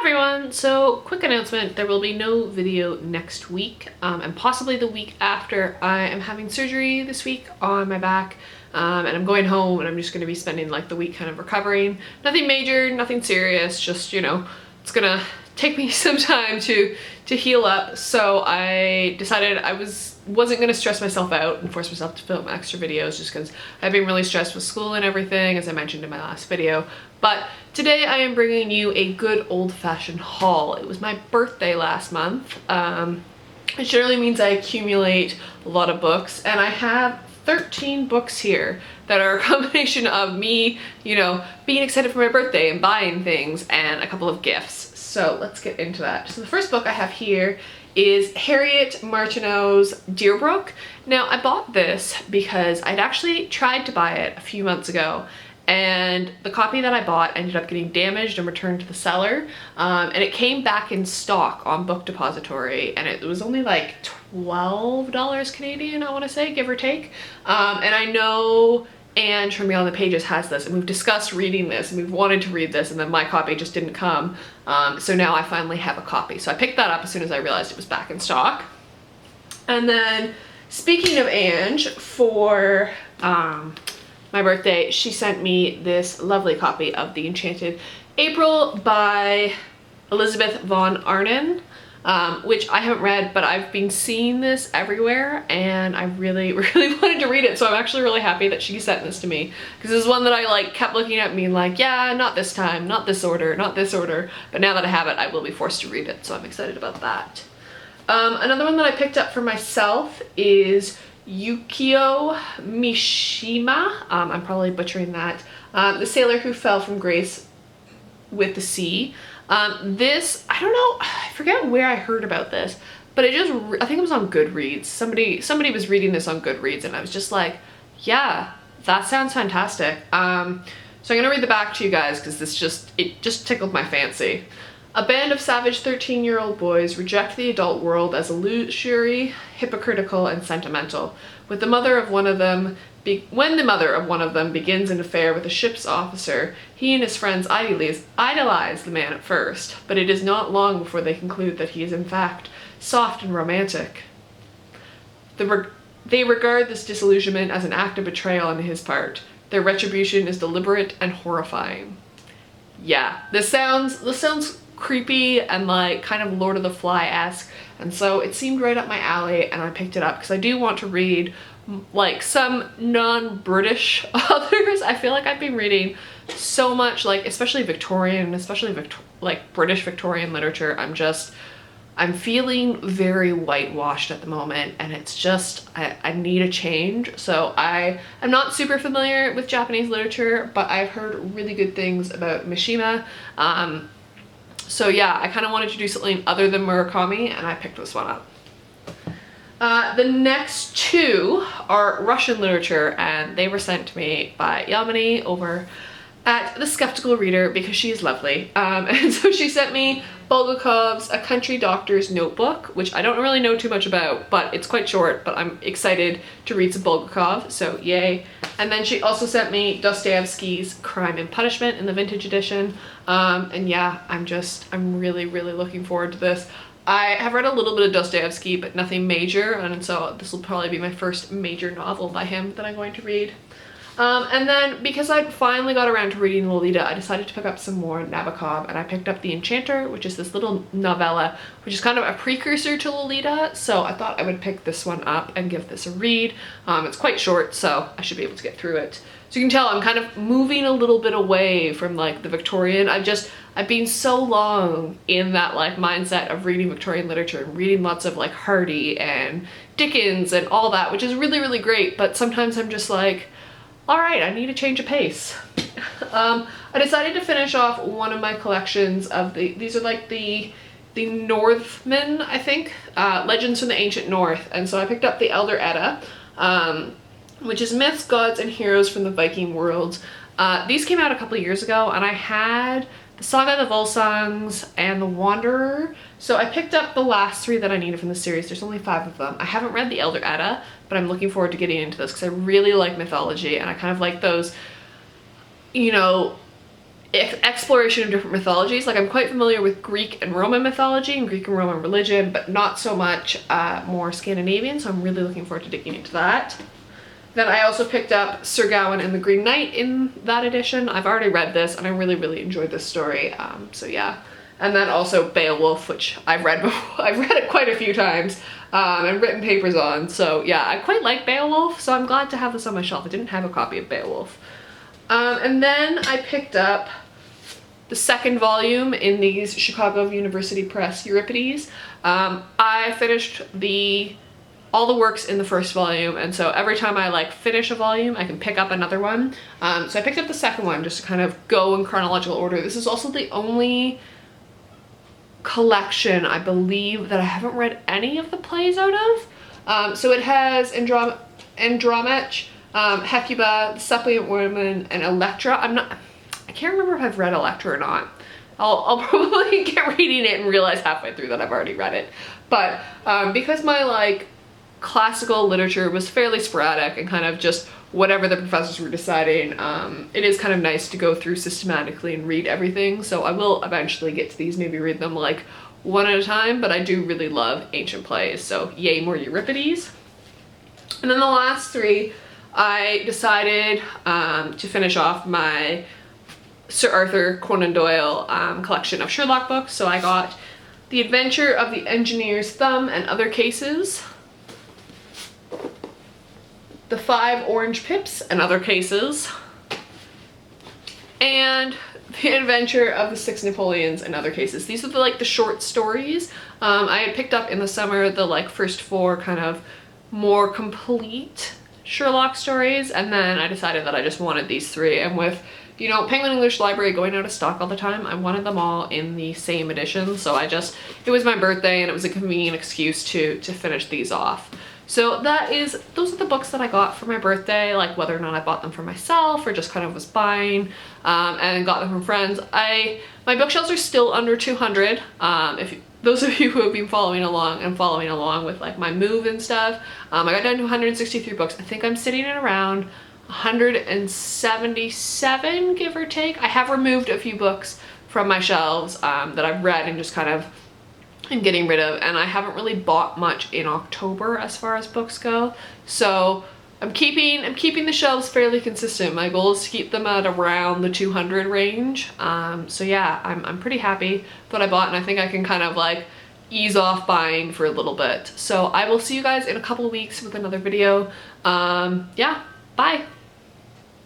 Everyone! So, quick announcement, there will be no video next week, and possibly the week after. I am having surgery this week on my back, and I'm going home and I'm just going to be spending like the week kind of recovering. Nothing major, nothing serious, just, you know, it's gonna take me some time to heal up. So I decided I wasn't gonna stress myself out and force myself to film extra videos just because I've been really stressed with school and everything, as I mentioned in my last video. But today I am bringing you a good old-fashioned haul. It was my birthday last month. It generally means I accumulate a lot of books, and I have 13 books here that are a combination of me, you know, being excited for my birthday and buying things and a couple of gifts. So let's get into that. So the first book I have here is Harriet Martineau's Deerbrook. Now I bought this because I'd actually tried to buy it a few months ago, and the copy that I bought ended up getting damaged and returned to the seller, and it came back in stock on Book Depository, and it was only like $12 Canadian, I want to say, give or take. And I know Anne from Beyond the Pages has this, and we've discussed reading this, and we've wanted to read this, and then my copy just didn't come. So now I finally have a copy. So I picked that up as soon as I realized it was back in stock. And then, speaking of Ange, for my birthday, she sent me this lovely copy of The Enchanted April by Elizabeth von Arnim, which I haven't read, but I've been seeing this everywhere, and I really wanted to read it. So I'm actually really happy that she sent this to me, because this is one that I like kept looking at, being like, yeah, not this time, not this order, not this order. But now that I have it, I will be forced to read it, so I'm excited about that. Another one that I picked up for myself is Yukio Mishima, I'm probably butchering that, The Sailor Who Fell from Grace with the Sea. This, I don't know, I forget where I heard about this, but it just, I think it was on Goodreads. Somebody was reading this on Goodreads, and I was just like, yeah, that sounds fantastic. So I'm gonna read the back to you guys, because it just tickled my fancy. A band of savage 13-year-old boys reject the adult world as illusory, hypocritical, and sentimental. When the mother of one of them begins an affair with a ship's officer, he and his friends idolize the man at first, but it is not long before they conclude that he is in fact soft and romantic. They regard this disillusionment as an act of betrayal on his part. Their retribution is deliberate and horrifying. Yeah, this sounds creepy and like kind of Lord of the Fly-esque, and so it seemed right up my alley, and I picked it up because I do want to read like some non-British authors. I feel like I've been reading so much, like especially Victorian, especially like British Victorian literature. I'm feeling very whitewashed at the moment, and it's just, I need a change. So I am not super familiar with Japanese literature, but I've heard really good things about Mishima. So yeah, I kind of wanted to do something other than Murakami, and I picked this one up. The next two are Russian literature, and they were sent to me by Yamini over at The Skeptical Reader, because she is lovely. And so she sent me Bulgakov's A Country Doctor's Notebook, which I don't really know too much about, but it's quite short, but I'm excited to read some Bulgakov, so yay. And then she also sent me Dostoevsky's Crime and Punishment in the vintage edition. And yeah, I'm really looking forward to this. I have read a little bit of Dostoevsky, but nothing major, and so this will probably be my first major novel by him that I'm going to read. And then, because I finally got around to reading Lolita, I decided to pick up some more Nabokov, and I picked up The Enchanter, which is this little novella, which is kind of a precursor to Lolita, so I thought I would pick this one up and give this a read. It's quite short, so I should be able to get through it. So you can tell I'm kind of moving a little bit away from like the Victorian. I've been so long in that like mindset of reading Victorian literature and reading lots of like Hardy and Dickens and all that, which is really great, but sometimes I'm just like, all right, I need a change of pace. I decided to finish off one of my collections of these are like the Northmen, I think, Legends from the Ancient North, and so I picked up the Elder Edda, which is myths, gods, and heroes from the Viking worlds. These came out a couple of years ago, and I had the Saga of the Volsungs and the Wanderer, so I picked up the last three that I needed from the series. There's only 5 of them. I haven't read the Elder Edda, but I'm looking forward to getting into this because I really like mythology, and I kind of like those, you know, exploration of different mythologies. Like I'm quite familiar with Greek and Roman mythology and Greek and Roman religion, but not so much more Scandinavian, so I'm really looking forward to digging into that. Then I also picked up Sir Gawain and the Green Knight in that edition. I've already read this and I really enjoyed this story, so yeah. And then also Beowulf, which I've read before. I've read it quite a few times and written papers on, so yeah, I quite like Beowulf, so I'm glad to have this on my shelf. I didn't have a copy of Beowulf. And then I picked up the second volume in these Chicago University Press Euripides. I finished all the works in the first volume, and so every time I like finish a volume I can pick up another one. So I picked up the second one just to kind of go in chronological order. This is also the only collection, I believe, that I haven't read any of the plays out of. So it has Andromache, Hecuba, the Suppliant Woman, and Electra. I can't remember if I've read Electra or not. I'll probably get reading it and realize halfway through that I've already read it. But because my like classical literature was fairly sporadic and kind of just whatever the professors were deciding, it is kind of nice to go through systematically and read everything. So I will eventually get to these, maybe read them like one at a time, but I do really love ancient plays, so yay, more Euripides. And then the last three, I decided to finish off my Sir Arthur Conan Doyle collection of Sherlock books. So I got The Adventure of the Engineer's Thumb and Other Cases, The Five Orange Pips and Other Cases, and The Adventure of the Six Napoleons and Other Cases. These are the short stories. I had picked up in the summer the like first four kind of more complete Sherlock stories, and then I decided that I just wanted these three, and with, you know, Penguin English Library going out of stock all the time, I wanted them all in the same edition, so it was my birthday and it was a convenient excuse to finish these off. So those are the books that I got for my birthday, like whether or not I bought them for myself or just kind of was buying and got them from friends. My bookshelves are still under 200. Those of you who have been following along with like my move and stuff, I got down to 163 books. I think I'm sitting at around 177, give or take. I have removed a few books from my shelves that I've read and just kind of am getting rid of, and I haven't really bought much in October as far as books go. So I'm keeping the shelves fairly consistent. My goal is to keep them at around the 200 range. So yeah, I'm pretty happy with what I bought, and I think I can kind of like ease off buying for a little bit. So I will see you guys in a couple of weeks with another video. Yeah, bye.